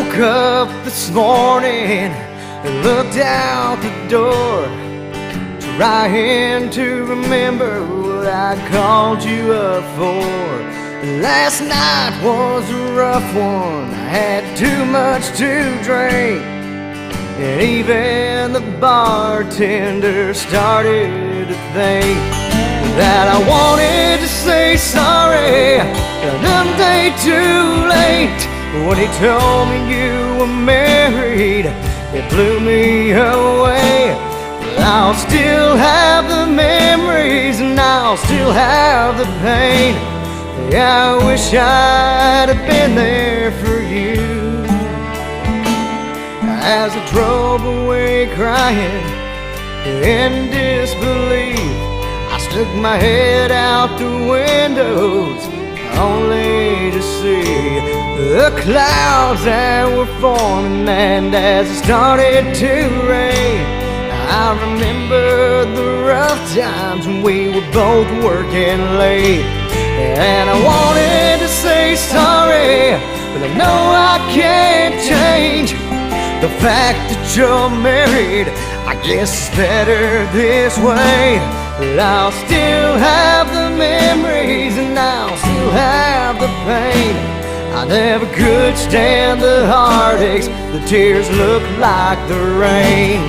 woke up this morning and looked out the door, trying to remember what I called you up for. Last night was a rough one. I had too much to drink, and even the bartender started to think that I wanted to say sorry, another day too late. When he told me you were married, it blew me away. I'll still have the memories and I'll still have the pain. Yeah, I wish I'd have been there for you. As I drove away crying in disbelief, I stuck my head out the windows only to see the clouds that were forming. And as it started to rain, I remember the rough times when we were both working late. And I wanted to say sorry, but I know I can't change the fact that you're married. I guess it's better this way. But I'll still have the memories and I'll still have the pain. I never could stand the heartaches. The tears look like the rain.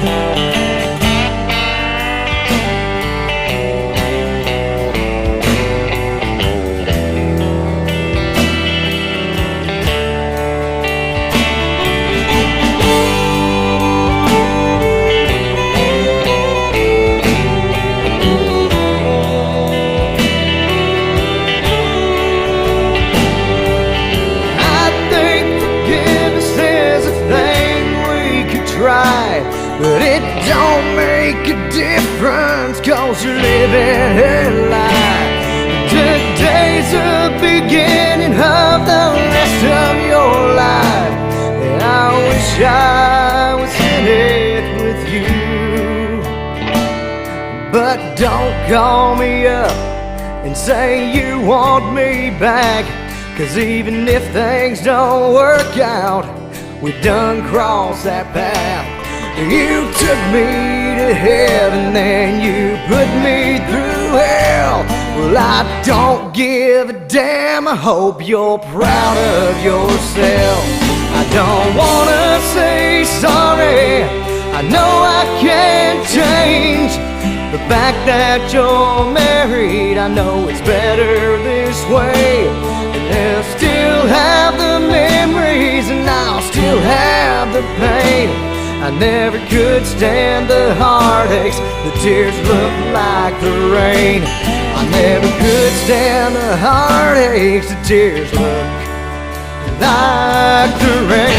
But it don't make a difference, 'cause you're living her life. Today's the beginning of the rest of your life. And I wish I was in it with you. But don't call me up and say you want me back, 'cause even if things don't work out, we done crossed that path. You took me to heaven, then you put me through hell. Well, I don't give a damn. I hope you're proud of yourself. I don't wanna say sorry. I know I can't change the fact that you're married. I know it's better this way. And I'll still have the memories and I'll still have the pain. I never could stand the heartaches. The tears look like the rain. I never could stand the heartaches. The tears look like the rain.